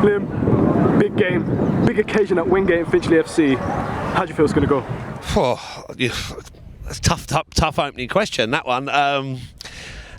Liam, big game, big occasion at Wingate and Finchley FC. How do you feel it's going to go? Oh, it's tough opening question, that one.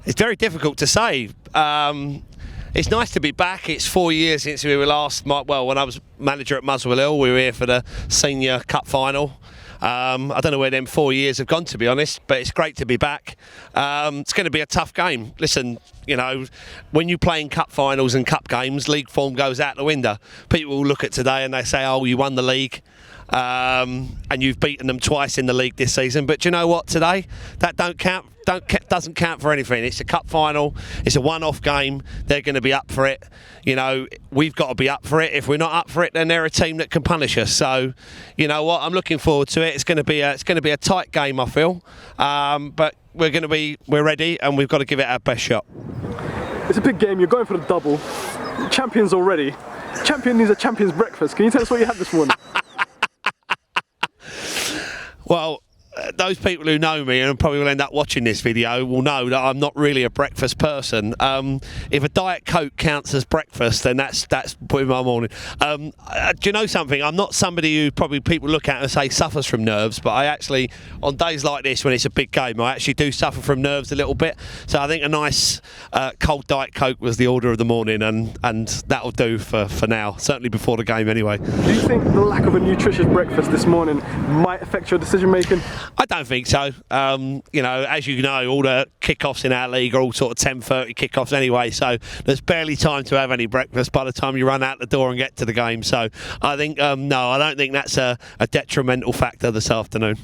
It's very difficult to say. It's nice to be back. It's 4 years since we were last, well, when I was manager at Muswell Hill, we were here for the Senior Cup final. I don't know where them 4 years have gone, to be honest, but it's great to be back. It's going to be a tough game. Listen, you know, when you play in cup finals and cup games, league form goes out the window. People will look at today and they say, oh, you won the league. And you've beaten them twice in the league this season, but do you know what? Today that doesn't count for anything. It's a cup final. It's a one-off game. They're going to be up for it. You know, we've got to be up for it. If we're not up for it, then they're a team that can punish us. So, you know what? I'm looking forward to it. It's going to be a tight game, I feel. But we're ready, and we've got to give it our best shot. It's a big game. You're going for the double. Champions already. Champion needs a champion's breakfast. Can you tell us what you had this morning? Well, those people who know me and probably will end up watching this video will know that I'm not really a breakfast person. If a Diet Coke counts as breakfast, then that's putting my morning. Do you know something? I'm not somebody who probably people look at and say suffers from nerves, but I actually, on days like this when it's a big game, I actually do suffer from nerves a little bit. So I think a nice cold Diet Coke was the order of the morning, and that'll do for now, certainly before the game anyway. Do you think the lack of a nutritious breakfast this morning might affect your decision making? I don't think so. You know, as you know, all the kickoffs in our league are all sort of 10:30 kickoffs anyway, so there's barely time to have any breakfast by the time you run out the door and get to the game. So I think, no, I don't think that's a detrimental factor this afternoon.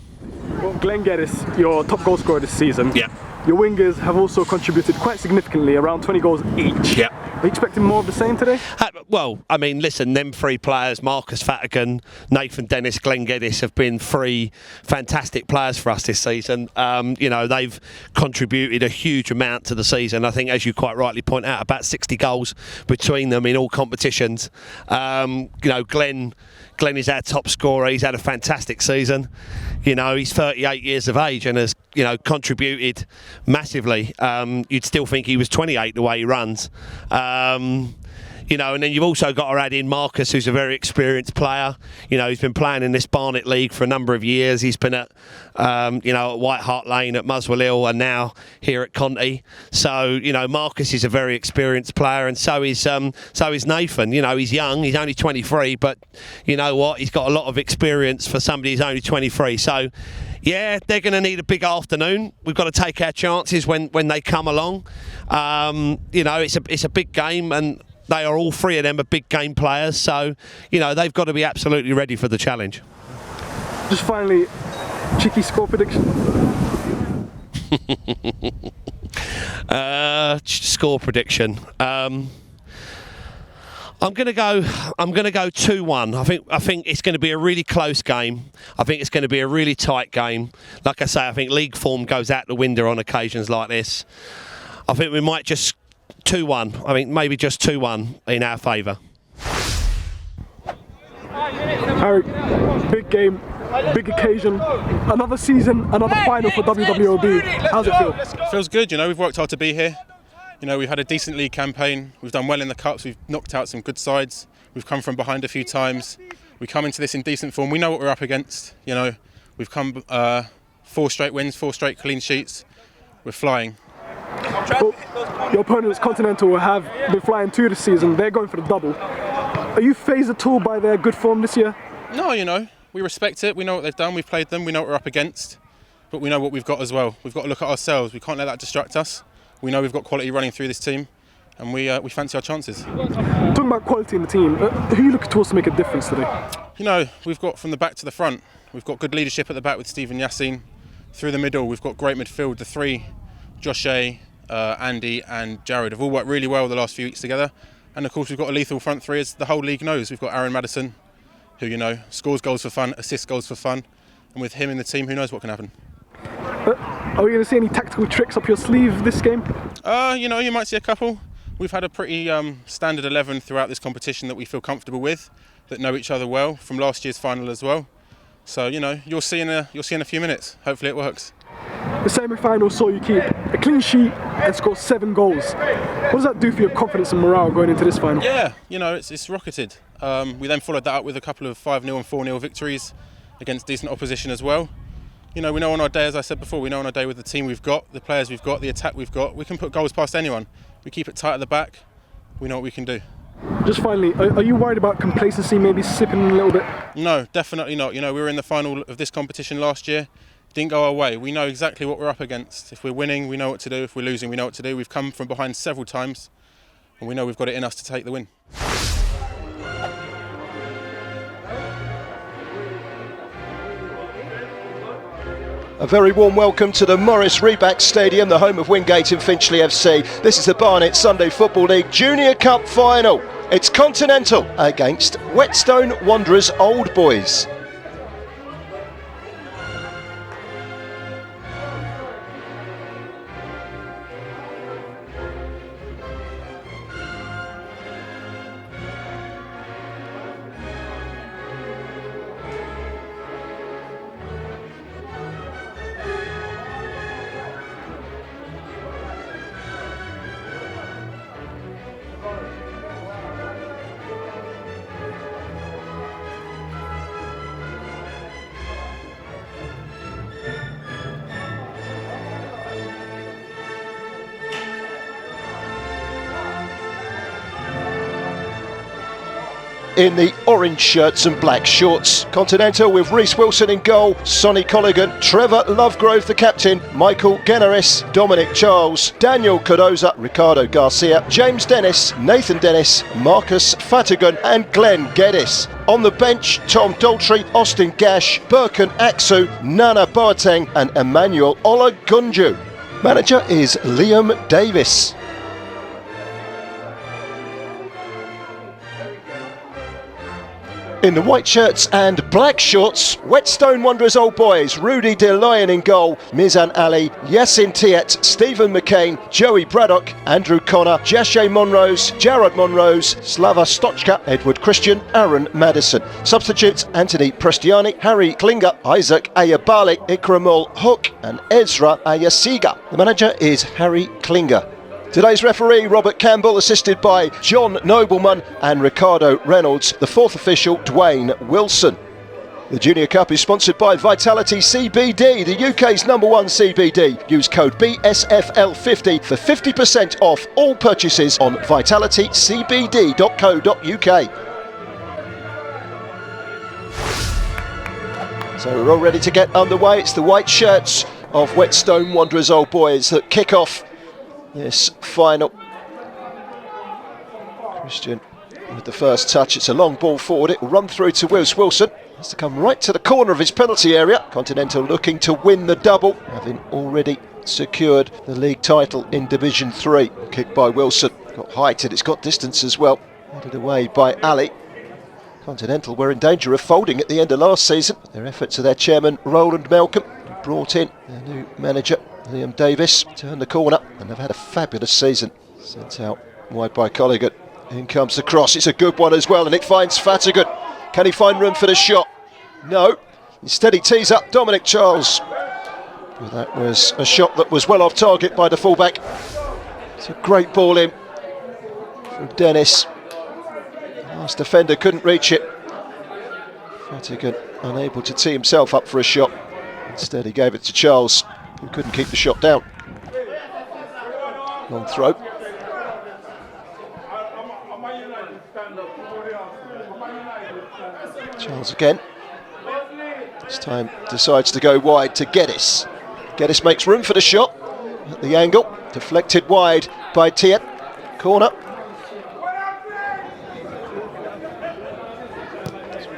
Well, Glenn GEDDIS, your top goal scorer this season. Yeah. Your wingers have also contributed quite significantly, around 20 goals each. Yeah. Are you expecting more of the same today? Well, I mean, listen, them three players, Marcus Fatigan, Nathan Dennis, Glenn GEDDIS, have been three fantastic players for us this season. You know, they've contributed a huge amount to the season. I think, as you quite rightly point out, about 60 goals between them in all competitions. You know, Glenn is our top scorer. He's had a fantastic season. You know, he's 38 years of age and has, you know, contributed massively. You'd still think he was 28 the way he runs. You know, and then you've also got to add in Marcus, who's a very experienced player. You know, he's been playing in this Barnet League for a number of years. He's been at, you know, at White Hart Lane, at Muswell Hill, and now here at Conti. So, you know, Marcus is a very experienced player, and so is Nathan. You know, he's young, he's only 23, but you know what? He's got a lot of experience for somebody who's only 23. So, yeah, they're going to need a big afternoon. We've got to take our chances when they come along. You know, it's a big game, and they are all three of them are big game players, so you know they've got to be absolutely ready for the challenge. Just finally, cheeky score prediction. Score prediction. I'm going to go 2-1. I think it's going to be a really close game. I think it's going to be a really tight game. Like I say, I think league form goes out the window on occasions like this. I think we might just 2-1. I mean, maybe just 2-1 in our favour. Harry, big game, big occasion, another season, another final for WWOB. How's it feel? Feels good, you know, we've worked hard to be here. You know, we've had a decent league campaign, we've done well in the cups, we've knocked out some good sides, we've come from behind a few times. We come into this in decent form, we know what we're up against, you know. We've come 4 straight wins, 4 straight clean sheets, we're flying. Well, your opponents, Continental, have been flying too this season. They're going for the double. Are you fazed at all by their good form this year? No, you know, we respect it. We know what they've done. We've played them. We know what we're up against. But we know what we've got as well. We've got to look at ourselves. We can't let that distract us. We know we've got quality running through this team, and we fancy our chances. Talking about quality in the team, who are you looking towards to make a difference today? You know, we've got from the back to the front. We've got good leadership at the back with Stephen Yassine. Through the middle, we've got great midfield. The three, Josh A, Andy and Jared have all worked really well the last few weeks together, and of course we've got a lethal front three, as the whole league knows. We've got Aaron Madison, who, you know, scores goals for fun, assists goals for fun, and with him in the team, who knows what can happen. Are we going to see any tactical tricks up your sleeve this game? You know, you might see a couple. We've had a pretty standard 11 throughout this competition that we feel comfortable with, that know each other well from last year's final as well. So, you know, you'll see in a few minutes. Hopefully it works. The semi-final saw you keep a clean sheet and score 7 goals. What does that do for your confidence and morale going into this final? Yeah, you know, it's rocketed. We then followed that up with a couple of 5-0 and 4-0 victories against decent opposition as well. You know, we know on our day, as I said before, we know on our day with the team we've got, the players we've got, the attack we've got, we can put goals past anyone. We keep it tight at the back, we know what we can do. Just finally, are you worried about complacency maybe sipping in a little bit? No, definitely not. You know, we were in the final of this competition last year. Didn't go our way. We know exactly what we're up against. If we're winning, we know what to do. If we're losing, we know what to do. We've come from behind several times and we know we've got it in us to take the win. A very warm welcome to the Morris Reback Stadium, the home of Wingate and Finchley FC. This is the Barnet Sunday Football League Junior Cup final. It's Continental against Whetstone Wanderers Old Boys. In the orange shirts and black shorts, Continental with Reece Wilson in goal, Sonny Colligan, Trevor Lovegrove the captain, Michael Genneris, Dominic Charles, Daniel Cardoza, Ricardo Garcia, James Dennis, Nathan Dennis, Marcus Fatigan and Glenn Geddis. On the bench, Tom Daltrey, Austin Gash, Birkin Aksu, Nana Boateng and Emmanuel Olagunju. Manager is Liam Davis. In the white shirts and black shorts, Whetstone Wanderers Old Boys, Rudy De Lion in goal, Mizan Ali, Yassin Tiet, Stephen McCain, Joey Braddock, Andrew Connor, Jashay Monrose, Jared Monrose, Slava Stochka, Edward Christian, Aaron Madison. Substitutes Anthony Peristiani, Harry Klinger, Isaac Ayabali, Ikramul Hook and Ezra Ayasiga. The manager is Harry Klinger. Today's referee, Robert Campbell, assisted by John Nobleman and Ricardo Reynolds. The fourth official, Dwayne Wilson. The Junior Cup is sponsored by Vitality CBD, the UK's #1 CBD. Use code BSFL50 for 50% off all purchases on vitalitycbd.co.uk. So we're all ready to get underway. It's the white shirts of Whetstone Wanderers Old Boys that kick off this final. Christian with the first touch. It's a long ball forward. It will run through to Reece Wilson. Has to come right to the corner of his penalty area. Continental looking to win the double, having already secured the league title in Division 3. Kicked by Wilson. Got height and it's got distance as well. Headed away by Ali. Continental were in danger of folding at the end of last season. Their efforts of their chairman Roland Malcolm brought in their new manager Liam Davis, turned the corner and they've had a fabulous season. Sent out wide by Colligan. In comes the cross, it's a good one as well and it finds Fatigan. Can he find room for the shot? No. Instead he tees up Dominic Charles. Well, that was a shot that was well off target by the fullback. It's a great ball in from Dennis. The last defender couldn't reach it. Fatigan unable to tee himself up for a shot. Instead he gave it to Charles, who couldn't keep the shot down. Long throw. Charles again. This time decides to go wide to Geddis. Geddis makes room for the shot at the angle. Deflected wide by Tiet. Corner.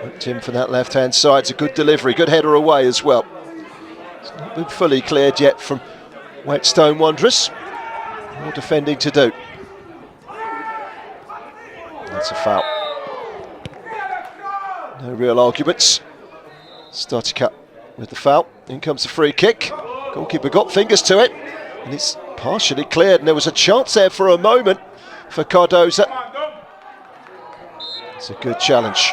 It's in for that left hand side. It's a good delivery. Good header away as well. It's not been fully cleared yet from Whetstone Wanderers. More defending to do. That's a foul. No real arguments. Started cut with the foul. In comes the free kick. Goalkeeper got fingers to it. And it's partially cleared. And there was a chance there for a moment for Cardoza. It's a good challenge.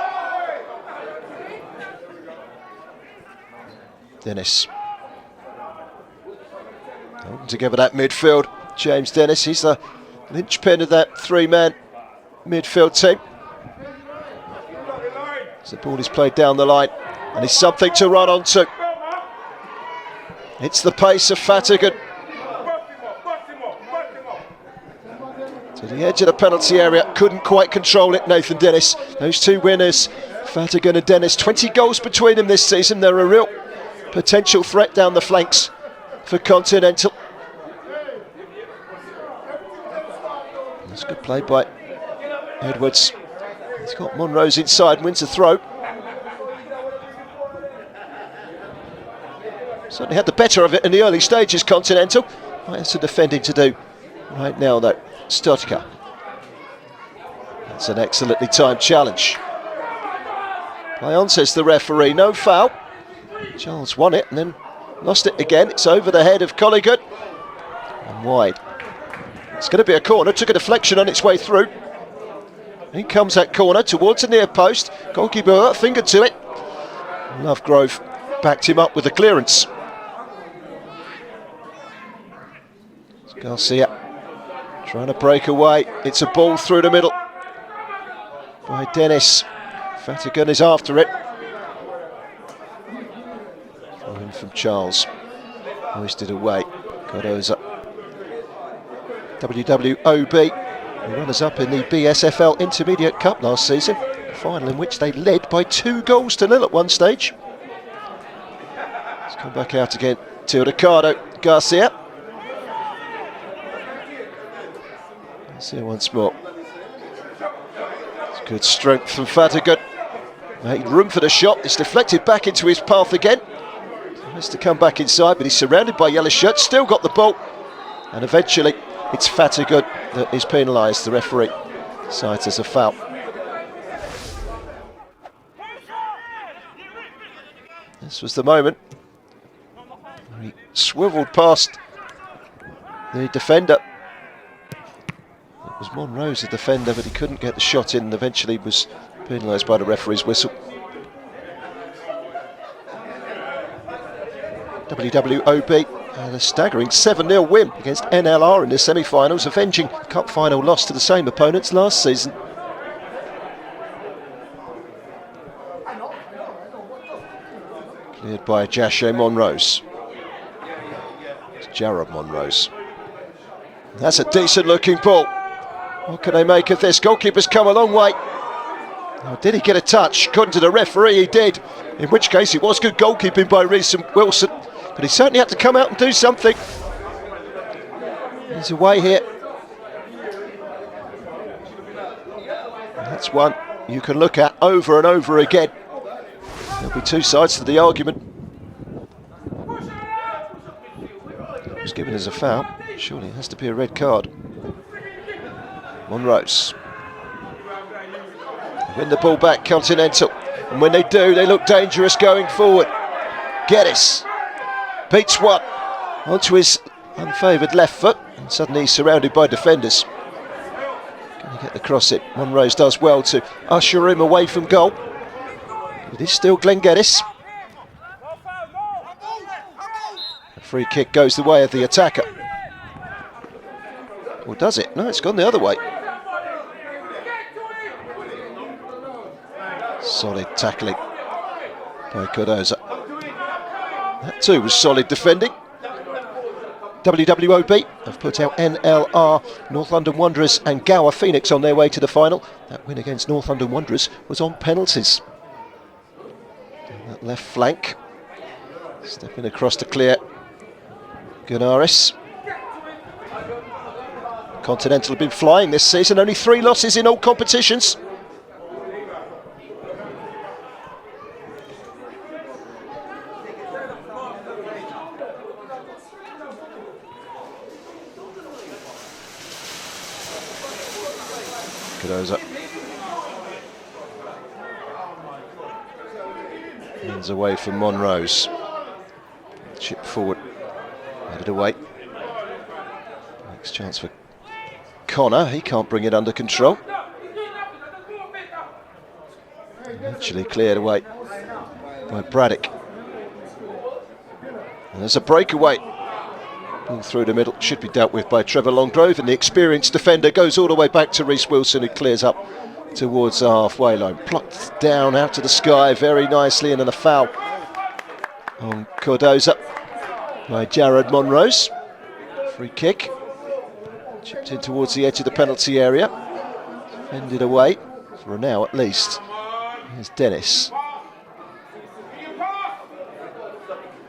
Dennis. Holding together that midfield. James Dennis, he's the linchpin of that three-man midfield team. As the ball is played down the line, and it's something to run onto. It's the pace of Fatigan. To the edge of the penalty area, couldn't quite control it, Nathan Dennis. Those two winners, Fatigan and Dennis, 20 goals between them this season. They're a real potential threat down the flanks for Continental. That's good play by Edwards. He's got Monrose inside and wins the throw. Certainly had the better of it in the early stages, Continental. Might have some defending to do right now, though. Stotka. That's an excellently timed challenge. Play on, says the referee. No foul. Charles won it and then lost it again. It's over the head of Colligan. And wide. It's going to be a corner. Took a deflection on its way through. In comes that corner towards the near post. Goalkeeper finger to it. Lovegrove backed him up with the clearance. It's Garcia trying to break away. It's a ball through the middle by Dennis. Fatigan is after it. Throw in from Charles. Hoisted away. Cardoza. WWOB, the runners-up in the BSFL Intermediate Cup last season. A final in which they led by 2-0 at one stage. Let's come back out again to Ricardo Garcia. Garcia once more. It's good strength from Fatigan. Made room for the shot. It's deflected back into his path again. Has to come back inside, but he's surrounded by yellow shirts. Still got the ball, and eventually it's Fatigan that is penalised. The referee decides as a foul. This was the moment where he swivelled past the defender. It was Monrose, the defender, but he couldn't get the shot in and eventually was penalised by the referee's whistle. WWOB had a staggering 7-0 win against NLR in the semi-finals, avenging the cup final loss to the same opponents last season. Cleared by Jashe Monrose. It's Jared Monrose. That's a decent looking ball. What can they make of this? Goalkeeper's come a long way. Oh, did he get a touch? According to the referee, he did. In which case, it was good goalkeeping by Reese Wilson. But he certainly had to come out and do something. He's away here. And that's one you can look at over and over again. There'll be two sides to the argument. It was given as a foul. Surely it has to be a red card. Monrose. Win the ball back, Continental. And when they do, they look dangerous going forward. Geddis beats one onto his unfavoured left foot, and suddenly he's surrounded by defenders. Can he get the cross in? Monrose does well to usher him away from goal. It is still Glenn Geddis. The free kick goes the way of the attacker. Or does it? No, it's gone the other way. Solid tackling by Cardoza. That too was solid defending. WWOB have put out NLR, North London Wanderers and Gower Phoenix on their way to the final. That win against North London Wanderers was on penalties. Down that left flank. Stepping across to clear Gunaris. Continental have been flying this season, only 3 losses in all competitions. Cardoza hands away from Monrose. Chip forward, headed away. Next chance for Connor, he can't bring it under control. Eventually cleared away by Braddock. And there's a breakaway Ball through the middle, should be dealt with by Trevor Longgrove, and the experienced defender goes all the way back to Reece Wilson, who clears up towards the halfway line. Plucked down out to the sky very nicely, and then a foul on Cardoza by Jared Monrose. Free kick. Chipped in towards the edge of the penalty area. Ended away, for now at least. Here's Dennis.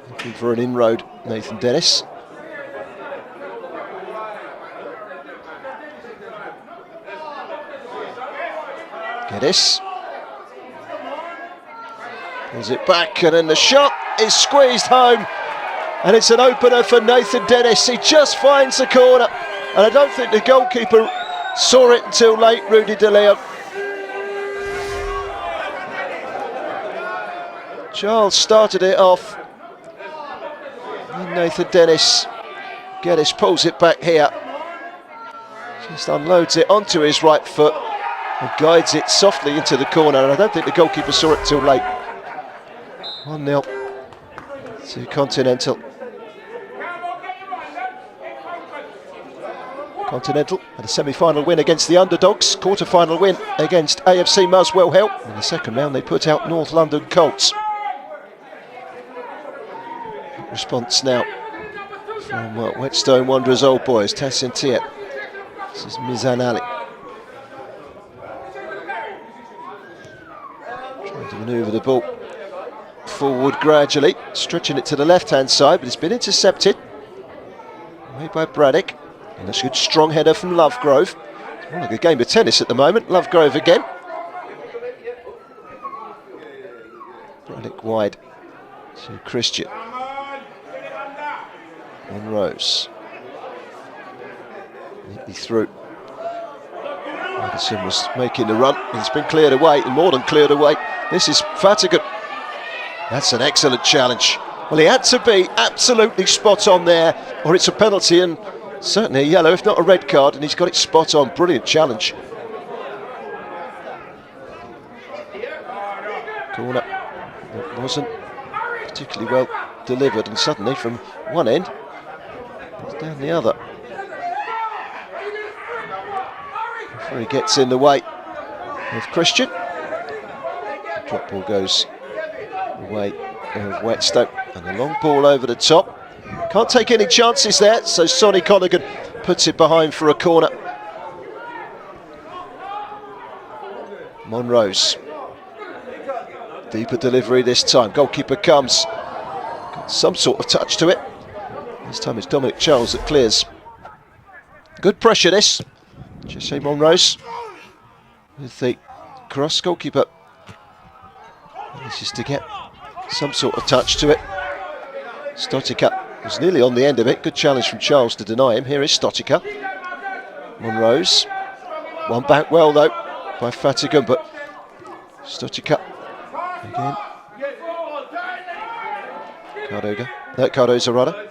Looking for an inroad, Nathan Dennis. Geddis. Pulls it back, and then the shot is squeezed home. And it's an opener for Nathan Dennis. He just finds the corner. And I don't think the goalkeeper saw it until late, Rudy De Leon. Charles started it off. And Nathan Dennis. Geddis pulls it back here. Just unloads it onto his right foot and guides it softly into the corner. And I don't think the goalkeeper saw it till late. 1-0 to Continental. Continental had a semi-final win against the underdogs, quarter-final win against AFC Muswell Hill. In the second round they put out North London Colts. Response now from Whetstone Wanderers Old Boys, Tassin Tiet. This is Mizan Ali. Trying to manoeuvre the ball forward gradually, stretching it to the left-hand side, but it's been intercepted. Made by Braddock. And a good strong header from Lovegrove. It's more like a game of tennis at the moment. Lovegrove again. Braddock wide to Christian. Monrose. Neatly through. Madison was making the run. It's been cleared away, and more than cleared away. This is Fatigan. That's an excellent challenge. Well, he had to be absolutely spot on there, or it's a penalty, and certainly a yellow, if not a red card, and he's got it spot on. Brilliant challenge. Corner. It wasn't particularly well delivered, and suddenly from one end, it's down the other. Before he gets in the way of Christian. The drop ball goes away of Whetstone, and a long ball over the top. Can't take any chances there, so Sonny Conaghan puts it behind for a corner. Monrose. Deeper delivery this time. Goalkeeper comes. Got some sort of touch to it. This time it's Dominic Charles that clears. Good pressure this. Jesse Monrose with the cross. Goalkeeper manages to get some sort of touch to it. Stotica was nearly on the end of it. Good challenge from Charles to deny him. Here is Stotica. Monrose. One back well though by Fatigan, but Stotica again. Cardoza rather.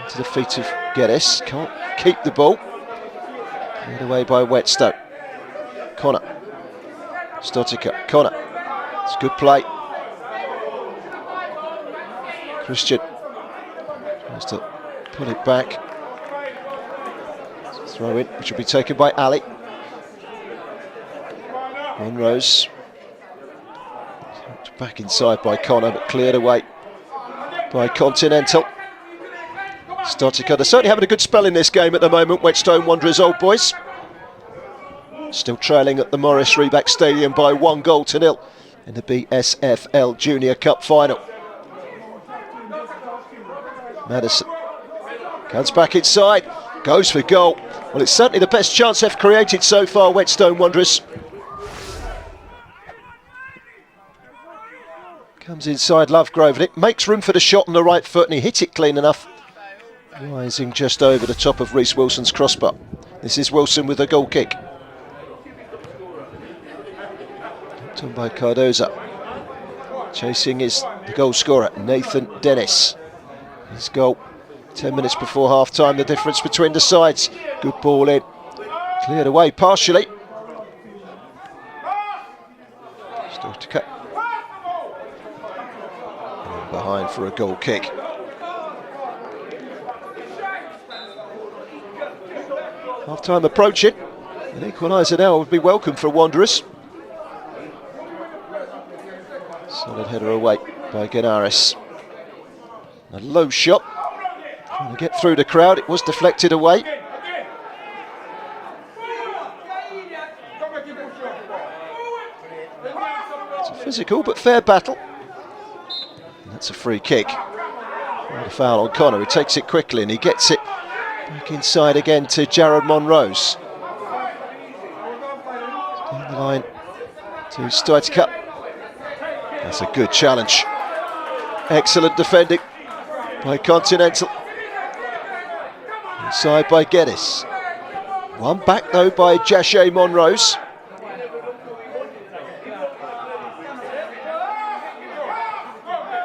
To the feet of Geddis. Can't keep the ball. Cleared away by Whetstone. Connor. Stotica. Connor. It's good play. Christian tries to pull it back. Throw in, which will be taken by Ali. Monrose. Back inside by Connor, but cleared away by Continental. Stotica, they're certainly having a good spell in this game at the moment, Whetstone Wanderers Old Boys. Still trailing at the Morris Reback Stadium by 1-0 in the BSFL Junior Cup final. Madison comes back inside, goes for goal. Well, it's certainly the best chance they've created so far, Whetstone Wanderers. Comes inside Lovegrove, and it makes room for the shot on the right foot, and he hit it clean enough. Rising just over the top of Reece Wilson's crossbar. This is Wilson with a goal kick. Done by Cardoza. Chasing is the goal scorer, Nathan Dennis. His goal 10 minutes before half time, the difference between the sides. Good ball in. Cleared away partially. Still to cut. And behind for a goal kick. Half-time approaching. An equaliser now would be welcome for Wanderers. Solid header away by GEDDIS. A low shot. Trying to get through the crowd. It was deflected away. It's a physical but fair battle. And that's a free kick. A foul on Connor, who takes it quickly and he gets it back inside again to Jared Monrose. Down the line to Stoitica. That's a good challenge. Excellent defending by Continental. Inside by GEDDIS. One back though by Jache Monrose.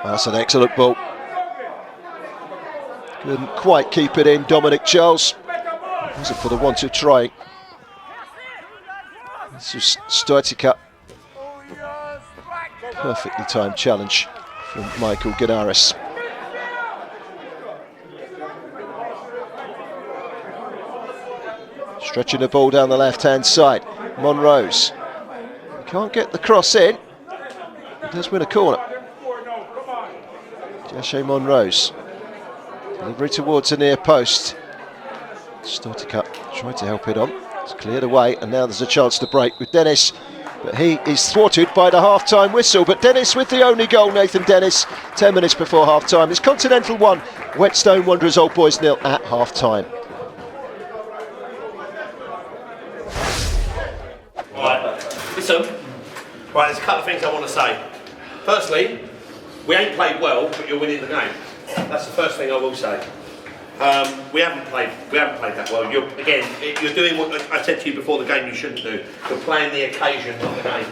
That's an excellent ball. Couldn't quite keep it in, Dominic Charles. It wasn't for the want of trying. This was Stoitica. Perfectly timed challenge from Michael GEDDIS. Stretching the ball down the left-hand side. Monrose. He can't get the cross in. He does win a corner. Jache Monrose. Delivery towards the near post. Stoitica tried to help it on. It's cleared away, and now there's a chance to break with Dennis. But he is thwarted by the half-time whistle. But Dennis with the only goal, Nathan Dennis, 10 minutes before half-time. It's Continental 1, Whetstone Wanderers Old Boys 0 at half-time. Right, listen. Right, there's a couple of things I want to say. Firstly, we ain't played well, but you're winning the game. That's the first thing I will say. We haven't played that well. You're doing what I said to you before the game you shouldn't do. You're playing the occasion, not the game.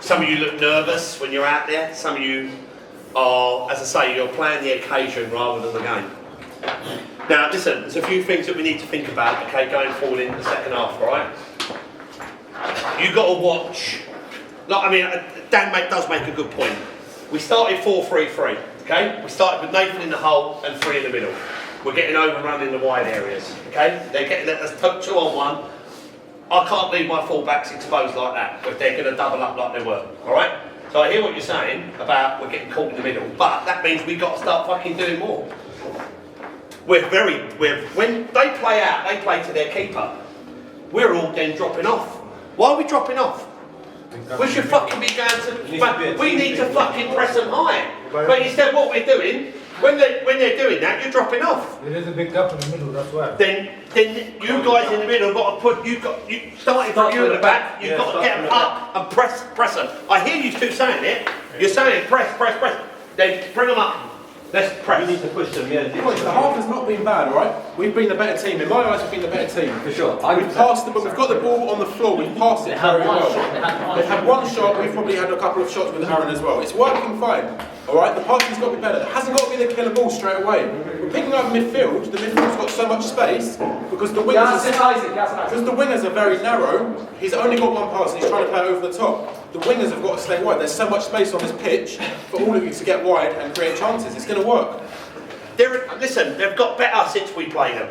Some of you look nervous when you're out there. Some of you are, as I say, you're playing the occasion rather than the game. Now, listen, there's a few things that we need to think about, okay, going forward into the second half, all right? You've got to watch. Like, I mean, Dan does make a good point. We started 4-3-3, okay? We started with Nathan in the hole and 3 in the middle. We're getting overrun in the wide areas, okay? They're getting us 2-on-1. I can't leave my full-backs exposed like that if they're going to double up like they were, all right? So I hear what you're saying about we're getting caught in the middle, but that means we've got to start fucking doing more. When they play out, they play to their keeper. We're all then dropping off. Why are we dropping off? We should fucking be going to. We need to fucking press them high. But instead, what we're doing, when they're doing that, you're dropping off. There is a big gap in the middle. That's why. Then you guys in the middle have got to put. You starting from you at the back. You've got to get them up and press them. I hear you two saying it. You're saying press. Then bring them up. Let's press. We need to push them, yeah. The half has not been bad, alright? We've been the better team. In my eyes, we've been the better team. For sure. We've passed the ball, we've got the ball on the floor, we've passed it very well. They've had one shot, we've probably had a couple of shots with Aaron as well. It's working fine, alright? The passing's got to be better. It hasn't got to be the killer ball straight away. We're picking up midfield, the midfield's got so much space because the wingers are very narrow. He's only got one pass and he's trying to play it over the top. The wingers have got to stay wide. There's so much space on this pitch for all of you to get wide and create chances. It's going to work. Listen, they've got better since we played them.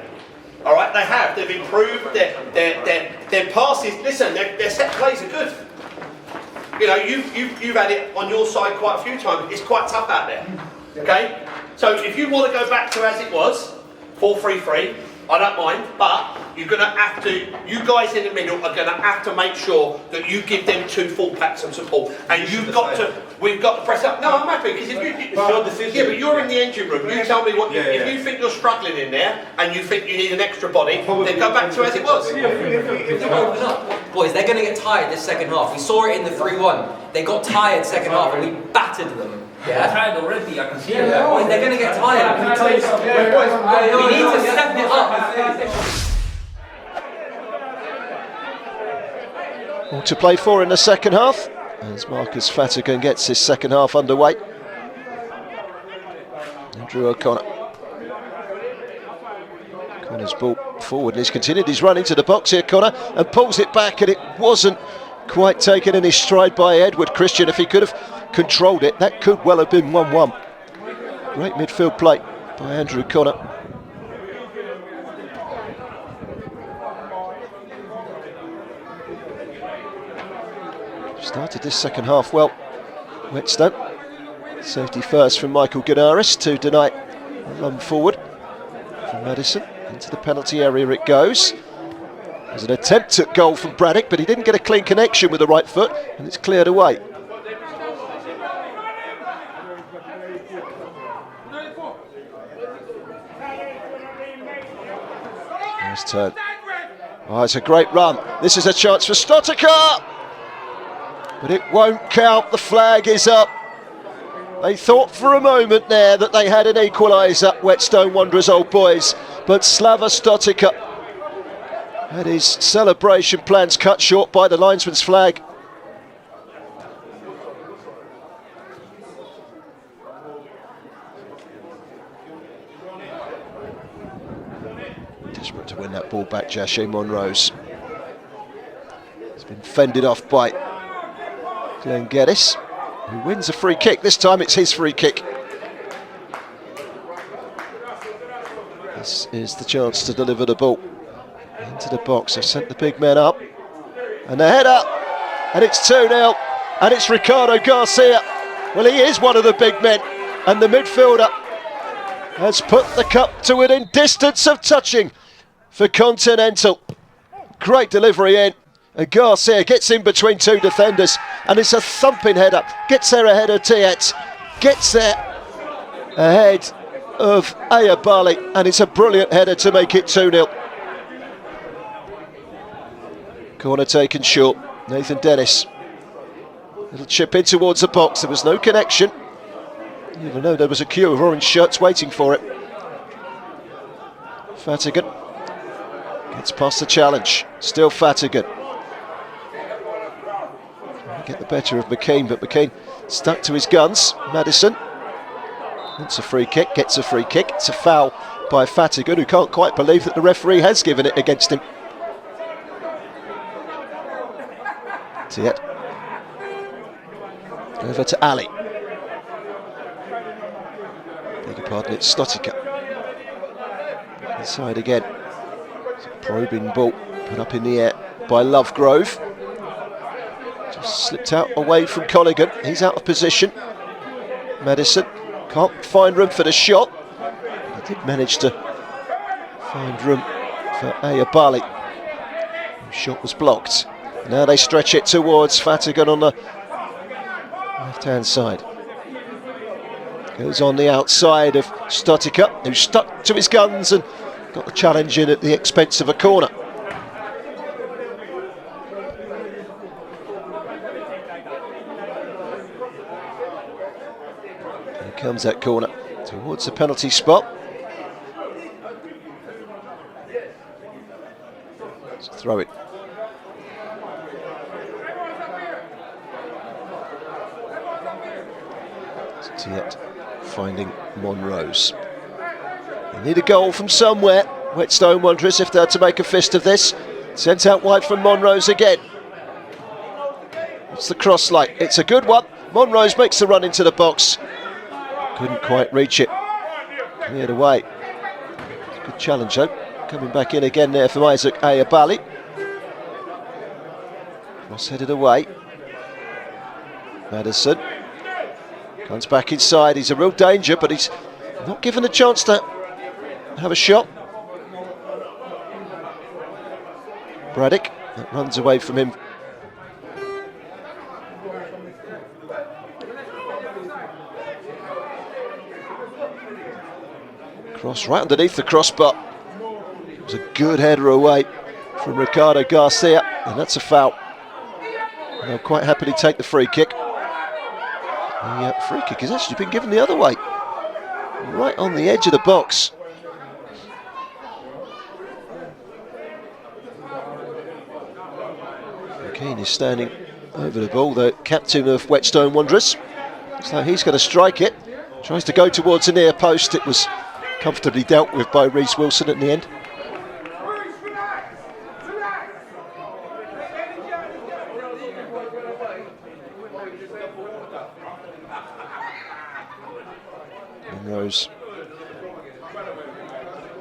All right, they have. They've improved their passes. Listen, their set plays are good. You know, you've had it on your side quite a few times. It's quite tough out there. Okay, so if you want to go back to as it was, 4-3-3, I don't mind, but you're going to have to, you guys in the middle are going to have to make sure that you give them 2 full packs of support. And we've got to press up. No, I'm happy, because if but you're in the engine room, you tell me what, if you think you're struggling in there and you think you need an extra body, then go back to as it was. Boys, they're going to get tired this second half. We saw it in the 3-1. They got tired second half and we battered them. Yeah. Tired already, I can see it. Boys, they're going to get tired. I can tell you something. We need to step it up. All to play for in the second half as Marcus Fatigan gets his second half underway. Andrew O'Connor. Connor's ball forward and he's continued his run into the box here, Connor, and pulls it back, and it wasn't quite taken in his stride by Edward Christian. If he could have controlled it, that could well have been 1-1. Great midfield play by Andrew Connor. Started this second half well. Whetstone. Safety first from Michael Ganaris to deny a run forward from Madison. Into the penalty area it goes. There's an attempt at goal from Barnet, but he didn't get a clean connection with the right foot, and it's cleared away. Nice turn. Oh, it's a great run. This is a chance for Stotica, but it won't count. The flag is up. They thought for a moment there that they had an equaliser, Whetstone Wanderers old boys, but Slava Stotica had his celebration plans cut short by the linesman's flag. Desperate to win that ball back, Jachet Monrose. It's been fended off by Glenn Geddes, who wins a free kick. This time it's his free kick. This is the chance to deliver the ball into the box. They've sent the big men up, and the header, and it's 2-0, and it's Ricardo Garcia. Well, he is one of the big men, and the midfielder has put the cup to within distance of touching for Continental. Great delivery in, and Garcia gets in between two defenders, and it's a thumping header. Gets there ahead of Tiet, gets there ahead of Ayabali, and it's a brilliant header to make it 2-0. Corner taken short. Nathan Dennis. Little chip in towards the box. There was no connection, even though there was a queue of orange shirts waiting for it. Fatigan gets past the challenge. Still Fatigan. Trying to get the better of McCain, but McCain stuck to his guns. Madison wants a free kick, gets a free kick. It's a foul by Fatigan, who can't quite believe that the referee has given it against him. Tiet. Over to Ali. Beg your pardon, it's Stotica. Inside again. It's a probing ball put up in the air by Lovegrove. Just slipped out away from Colligan. He's out of position. Madison can't find room for the shot. He did manage to find room for Ayabali. The shot was blocked. Now they stretch it towards Fatigan on the left-hand side. Goes on the outside of Stotica, who stuck to his guns and got the challenge in at the expense of a corner. Here comes that corner towards the penalty spot. Let's throw it. Yet finding Monrose. They need a goal from somewhere. Whetstone Wanderers, if they're to make a fist of this. Sent out wide from Monrose again. What's the cross like? It's a good one. Monrose makes the run into the box. Couldn't quite reach it. Cleared away. Good challenge though. Coming back in again there from Isaac Ayabali. Cross headed away. Madison comes back inside. He's a real danger, but he's not given a chance to have a shot. Braddock, that runs away from him. Cross right underneath the crossbar. It was a good header away from Ricardo Garcia, and that's a foul. And they'll quite happily take the free kick. The free kick has actually been given the other way, right on the edge of the box. McKean is standing over the ball, the captain of Whetstone Wanderers. Looks like he's going to strike it. Tries to go towards the near post. It was comfortably dealt with by Reece Wilson at the end. Monrose.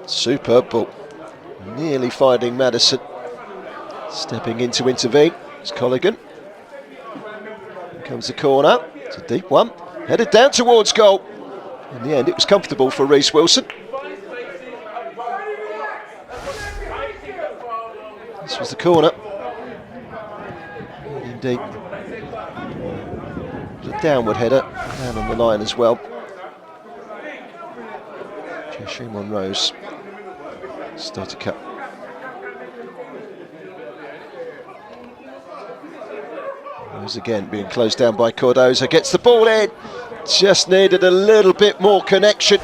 Superb ball. Nearly finding Madison. Stepping in to intervene is Colligan. Here comes the corner. It's a deep one. Headed down towards goal. In the end, it was comfortable for Reece Wilson. This was the corner. Indeed. It was a downward header, down on the line as well. Jesse Monroe's starter cut. Rose again being closed down by Cordoza. Gets the ball in. Just needed a little bit more connection.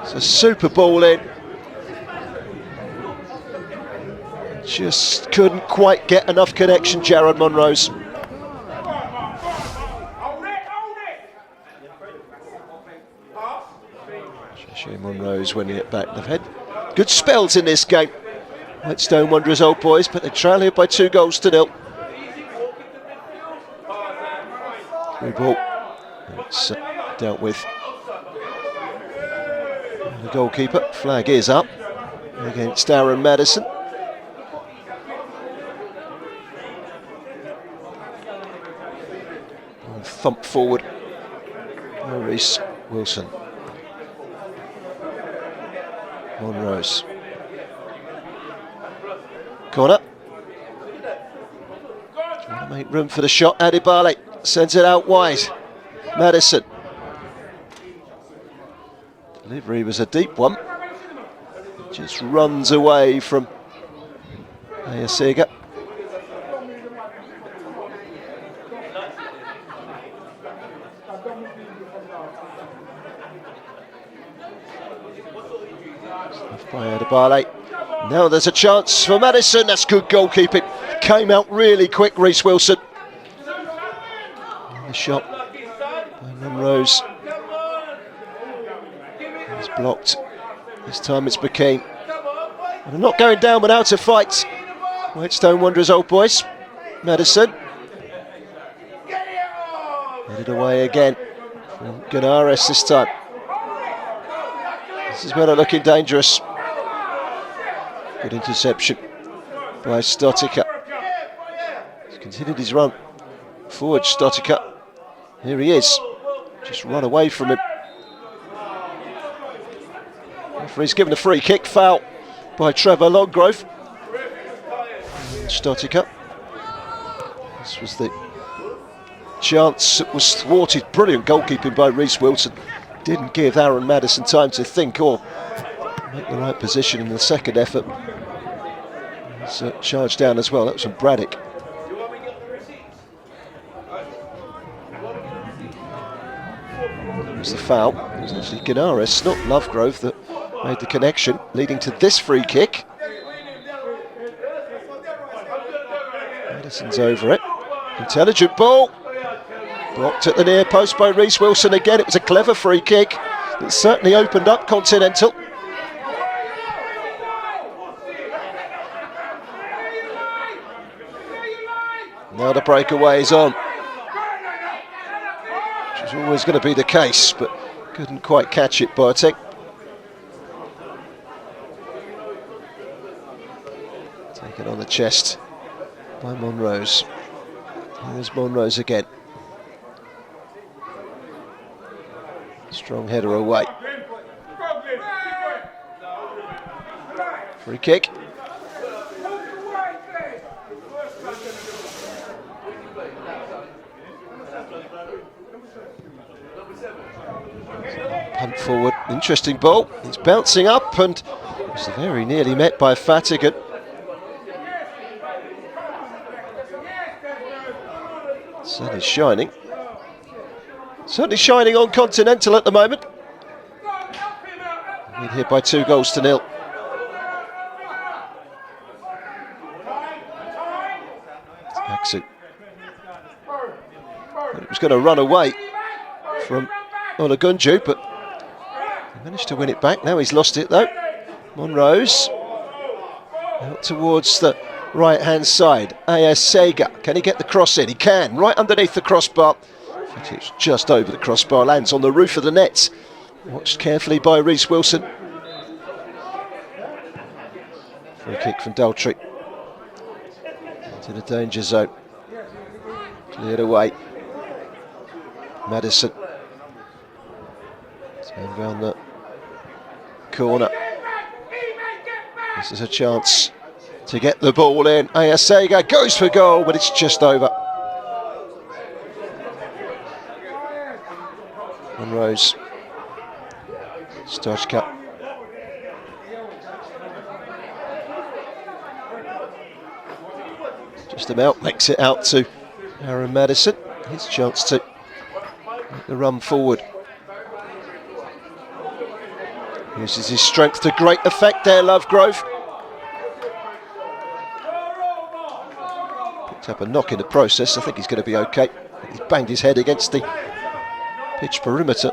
It's a super ball in. Just couldn't quite get enough connection, Jared Monrose. Shane Monrose winning it back. They've had good spells in this game. Whetstone Wanderers Old Boys, but they trail here by 2-0. Through ball. It's dealt with. And the goalkeeper, flag is up against Aaron Madison. And thump forward. Reece Wilson. Monrose. Corner. Trying to make room for the shot. Adibale sends it out wide. Madison. Delivery was a deep one. Just runs away from Ayasega. By Adibale. Now there's a chance for Madison. That's good goalkeeping. Came out really quick, Reece Wilson. And the shot by Monrose. It's blocked. This time it's McKean. And they're not going down without a fight. Whetstone Wanderers Old Boys. Madison. Headed away again from Gunares this time. This is where they're looking dangerous. Good interception by Stotica. He's continued his run forward, Stotica. Here he is. Just run away from him. Referee's given a free kick, foul by Trevor Longgrove. Stotica. This was the chance that was thwarted. Brilliant goalkeeping by Reece Wilson. Didn't give Aaron Madison time to think or make the right position in the second effort. He's charged down as well. That was from Braddock. That was the foul. It was actually Gunares, not Lovegrove, that made the connection, leading to this free kick. Madison's over it. Intelligent ball. Blocked at the near post by Reece Wilson again. It was a clever free kick. It certainly opened up Continental. Now the breakaway is on. Which is always going to be the case, but couldn't quite catch it, Boateng. Taken on the chest by Monrose. Here's Monrose again. Strong header away. Free kick. Punt forward, interesting ball. It's bouncing up and it's very nearly met by Fatigan. Sun is shining. Certainly shining on Continental at the moment. Lead here by 2-0. Maxi. It was going to run away from Olagunju, but he managed to win it back. Now he's lost it though. Monrose out towards the right-hand side. Ayasega, can he get the cross in? He can, right underneath the crossbar. It's just over the crossbar, lands on the roof of the net. Watched carefully by Reece Wilson. Free kick from Daltrey. Into the danger zone. Cleared away. Madison. Turn round the corner. This is a chance to get the ball in. Ayasega goes for goal, but it's just over. Monroe's Stojka. Just about makes it out to Aaron Madison. His chance to make the run forward. Uses his strength to great effect there, Lovegrove. Picked up a knock in the process. I think he's going to be okay. He's banged his head against the pitch perimeter.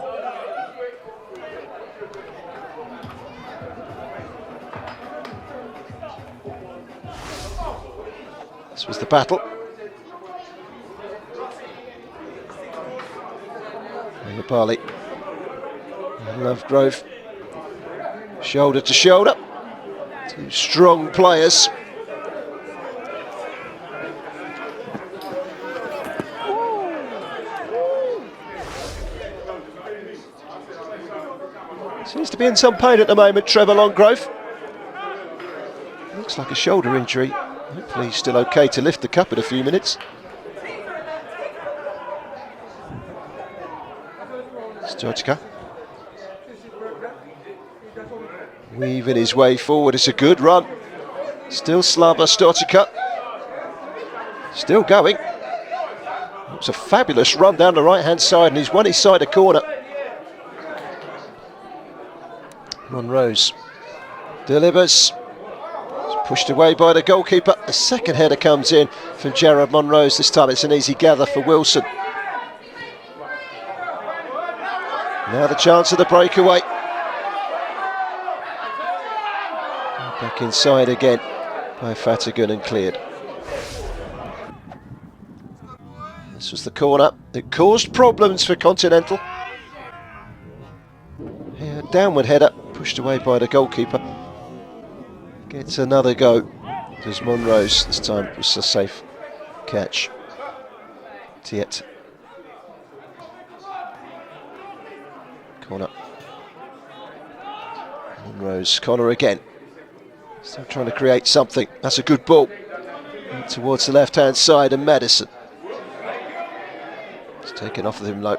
This was the battle. And Barley. And Lovegrove. Shoulder to shoulder. Two strong players. Seems to be in some pain at the moment, Trevor Longgrove. Looks like a shoulder injury. Hopefully he's still okay to lift the cup in a few minutes. Stojka. Weaving his way forward, it's a good run. Still Slava Stojka. Still going. It's a fabulous run down the right hand side, and he's won his side a corner. Monroe's delivers. It's pushed away by the goalkeeper. The second header comes in from Gerard Monroe's. This time it's an easy gather for Wilson. Now the chance of the breakaway. Back inside again by Fatigan and cleared. This was the corner that caused problems for Continental. Here, downward header pushed away by the goalkeeper. Gets another go. Does Monroe's. This time it was a safe catch. Tiet. Corner. Monroe's corner again. Still trying to create something. That's a good ball. Towards the left hand side, and Madison. It's taken off of him low.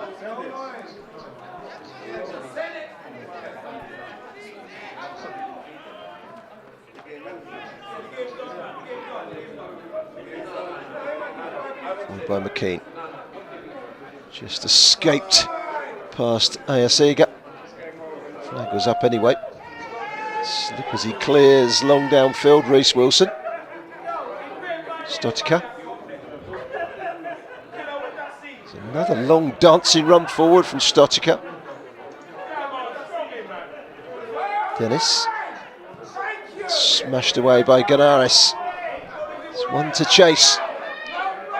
By McKean. Just escaped past Ayasega. Flag was up anyway. Slip as he clears long downfield. Reece Wilson. Stojka. Another long dancing run forward from Stojka. Dennis. Smashed away by Ganaris. It's one to chase.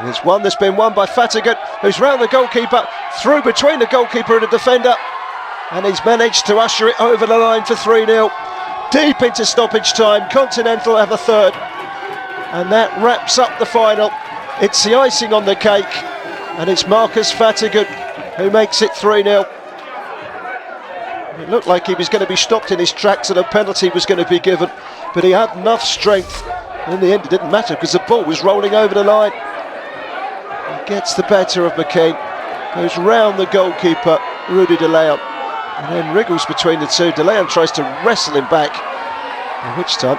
There's one that's been won by Fatigan, who's round the goalkeeper, through between the goalkeeper and the defender, and he's managed to usher it over the line for 3-0. Deep into stoppage time, Continental have a third, and that wraps up the final. It's the icing on the cake, and it's Marcus Fatigan who makes it 3-0. It looked like he was going to be stopped in his tracks and a penalty was going to be given, but he had enough strength. In the end it didn't matter because the ball was rolling over the line. Gets the better of McCain, goes round the goalkeeper, Rudy De Leon, and then wriggles between the two. De Leon tries to wrestle him back, at which time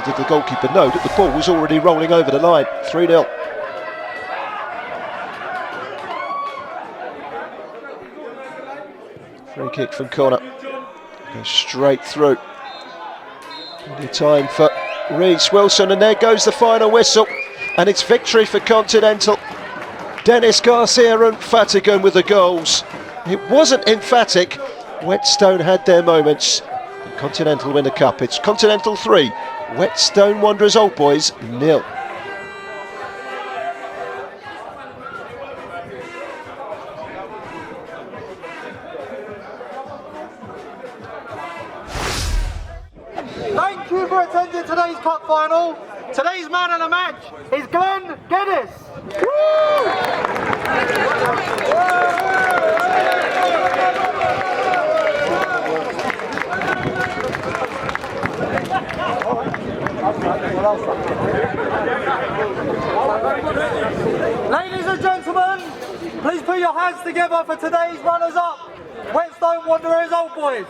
did the goalkeeper know that the ball was already rolling over the line. 3-0. Free kick from corner, goes straight through. Plenty of time for Reece Wilson, and there goes the final whistle, and it's victory for Continental. Dennis, Garcia and Fatigan with the goals. It wasn't emphatic. Whetstone had their moments. But Continental win the cup. It's Continental 3, Whetstone Wanderers Old Boys 0. Thank you for attending today's all, today's man of the match is GEDDIS. Ladies and gentlemen, please put your hands together for today's runners-up, Whetstone Wanderers Old Boys.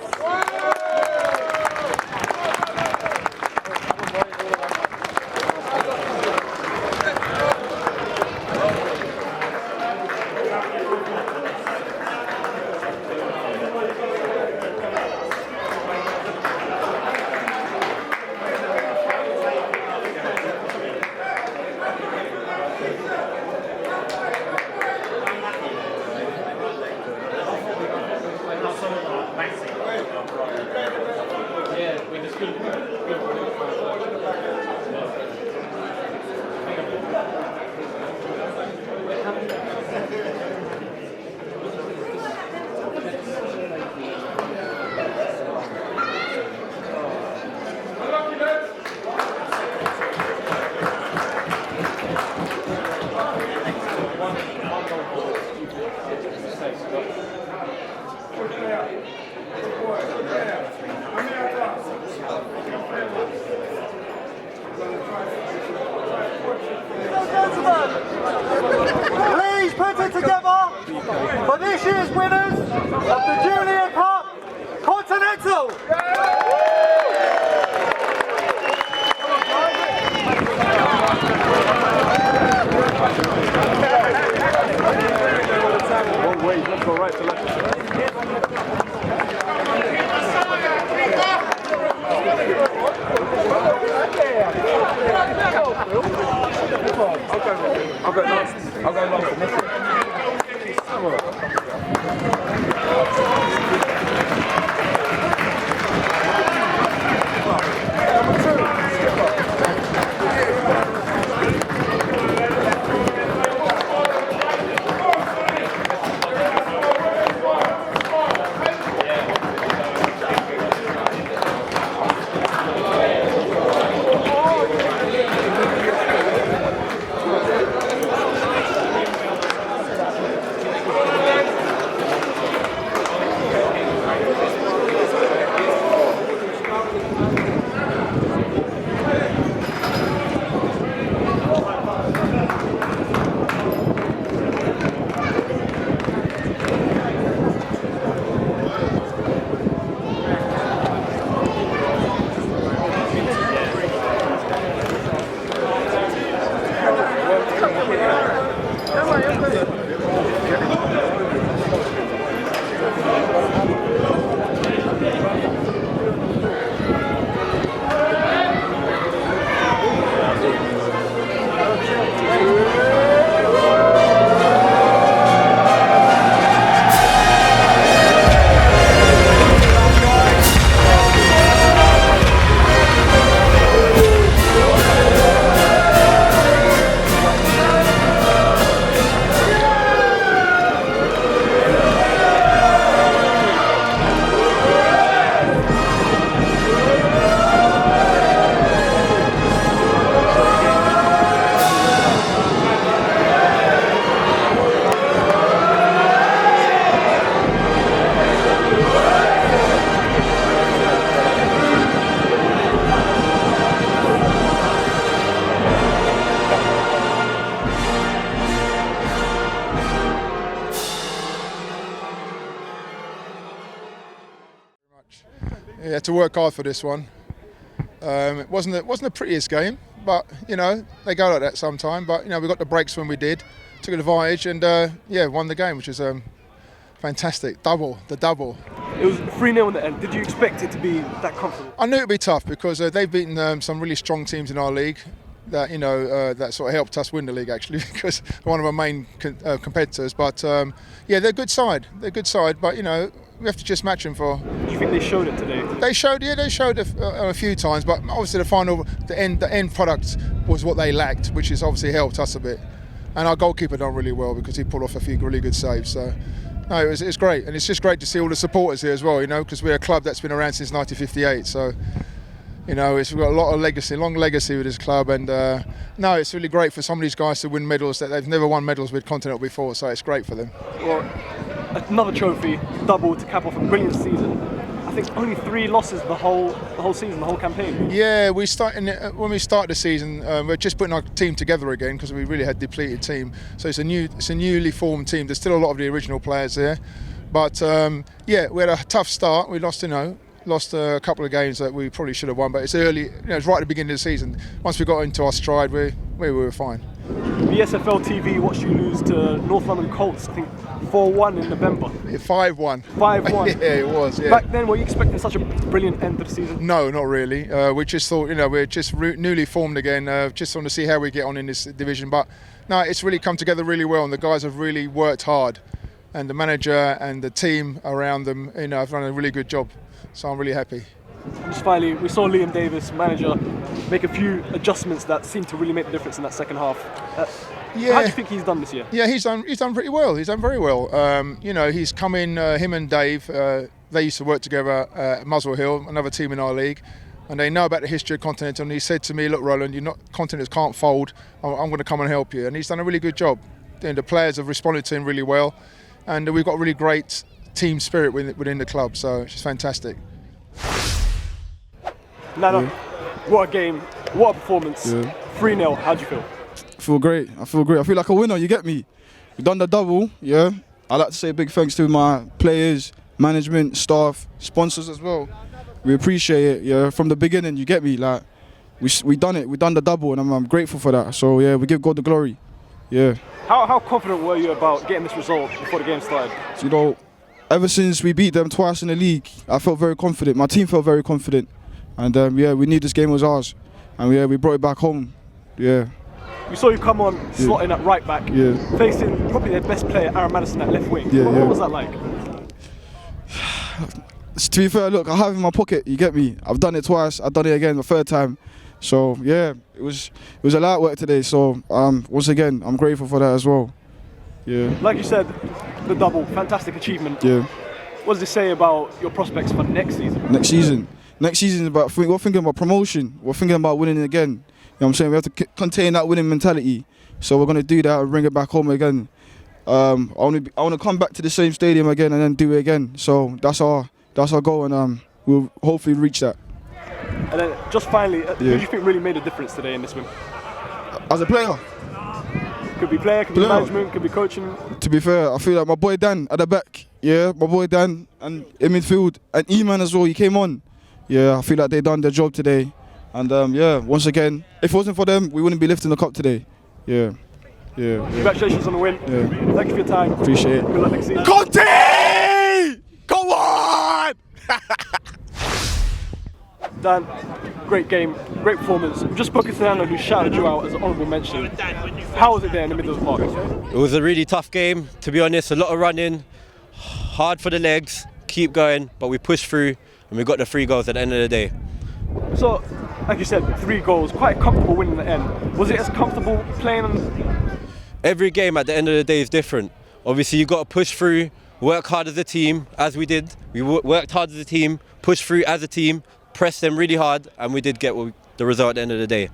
Please put it together for this year's winners of the Junior Cup, Continental. One way, let's go right to left. I'll go last. I'll go last. Yeah, to work hard for this one. It wasn't the prettiest game, but you know they go like that sometime. But you know we got the breaks when we did, took advantage, and yeah, won the game, which is fantastic. The double. It was 3-0 in the end. Did you expect it to be that comfortable? I knew it'd be tough because they've beaten some really strong teams in our league. That that sort of helped us win the league actually because one of our main competitors. But yeah, they're a good side. But you know we have to just match them for. Do you think they showed it today? They showed a few times, but obviously the end product was what they lacked, which has obviously helped us a bit. And our goalkeeper done really well because he pulled off a few really good saves. So no, it's great, and it's just great to see all the supporters here as well. You know, because we're a club that's been around since 1958. So You know, we've got a lot of legacy, long legacy with this club, and no, it's really great for some of these guys to win medals that they've never won medals with Continental before, so it's great for them. Well, another trophy, double to cap off a brilliant season. I think only 3 losses the whole season, the whole campaign. Yeah, when we started the season, we're just putting our team together again because we really had a depleted team. So it's a newly formed team. There's still a lot of the original players there, but yeah, we had a tough start. We lost, lost a couple of games that we probably should have won, but it's early. It's right at the beginning of the season. Once we got into our stride, we were fine. BSFL TV watched you lose to North London Colts, I think 4-1 in November. 5-1. 5-1. Yeah, it was. Yeah. Back then, were you expecting such a brilliant end to the season? No, not really. We just thought, we're just newly formed again. Just want to see how we get on in this division. But no, it's really come together really well, and the guys have really worked hard, and the manager and the team around them, have done a really good job. So I'm really happy. Just finally, we saw Liam Davis, manager, make a few adjustments that seemed to really make the difference in that second half. Yeah. How do you think he's done this year? Yeah, he's done pretty well. He's done very well. He's come in. Him and Dave, they used to work together at Muswell Hill, another team in our league, and they know about the history of Continental. And he said to me, "Look, Roland, Continentals can't fold. I'm going to come and help you." And he's done a really good job. And the players have responded to him really well, and we've got really great team spirit within the club. So it's just fantastic. Nana, what a game, what a performance. 3-0, how'd you feel? I feel great. I feel like a winner, you get me? We've done the double, yeah. I'd like to say a big thanks to my players, management, staff, sponsors as well. We appreciate it, yeah. From the beginning, you get me? Like, we done it, we done the double, and I'm grateful for that. So yeah, we give God the glory, yeah. How confident were you about getting this result before the game started? So, ever since we beat them twice in the league, I felt very confident. My team felt very confident. And yeah, we knew this game was ours, and yeah, we brought it back home. Yeah. We saw you come on, slotting at right back, facing probably their best player, Aaron Madison, at left wing. What was that like? To be fair, look, I have it in my pocket. You get me? I've done it twice. I've done it again the third time. So yeah, it was a lot of work today. So once again, I'm grateful for that as well. Yeah. Like you said, the double, fantastic achievement. Yeah. What does this say about your prospects for next season? Next season is about, we're thinking about promotion. We're thinking about winning again. You know what I'm saying? We have to contain that winning mentality. So we're going to do that and bring it back home again. I want to come back to the same stadium again and then do it again. So that's our goal, and we'll hopefully reach that. And then just finally, who do you think really made a difference today in this win? As a player? Could be player, could be management, could be coaching. To be fair, I feel like my boy Dan at the back, my boy Dan, and in midfield, and E-Man as well, he came on. Yeah, I feel like they done their job today. And once again, if it wasn't for them, we wouldn't be lifting the cup today. Yeah. Congratulations on the win. Thank you for your time. Appreciate it. Good luck next season. Conte! Come on! Dan, great game, great performance. We've just spoken to Nana, who shouted you out as an honourable mention. How was it there in the middle of the park? It was a really tough game, to be honest. A lot of running, hard for the legs, keep going, but we pushed through and we got the 3 goals at the end of the day. So, like you said, 3 goals, quite a comfortable win in the end. Was it as comfortable playing? Every game at the end of the day is different. Obviously, you've got to push through, work hard as a team, as we did. We worked hard as a team, pushed through as a team, pressed them really hard, and we did get the result at the end of the day.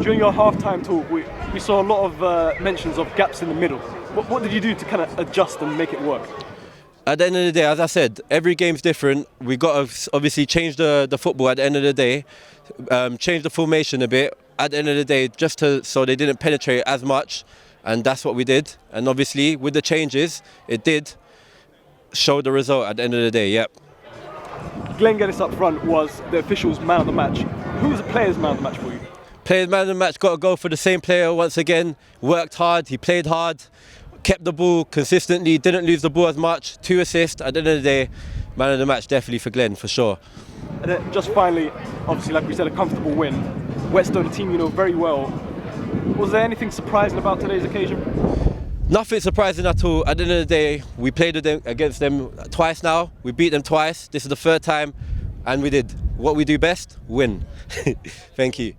During your half-time talk, we saw a lot of mentions of gaps in the middle. What did you do to kind of adjust and make it work? At the end of the day, as I said, every game's different. We've got to obviously change the football at the end of the day, change the formation a bit at the end of the day, just so they didn't penetrate as much, and that's what we did. And obviously, with the changes, it did show the result at the end of the day, yep. Glenn Geddes up front was the official's man of the match. Who was the player's man of the match for you? Player's man of the match, got to go for the same player once again. Worked hard, he played hard, kept the ball consistently, didn't lose the ball as much. 2 assists. At the end of the day, man of the match definitely for Glenn, for sure. And then just finally, obviously, like we said, a comfortable win. Whetstone, a team you know very well. Was there anything surprising about today's occasion? Nothing surprising at all. At the end of the day, we played against them twice now. We beat them twice. This is the 3rd time, and we did what we do best: win. Thank you.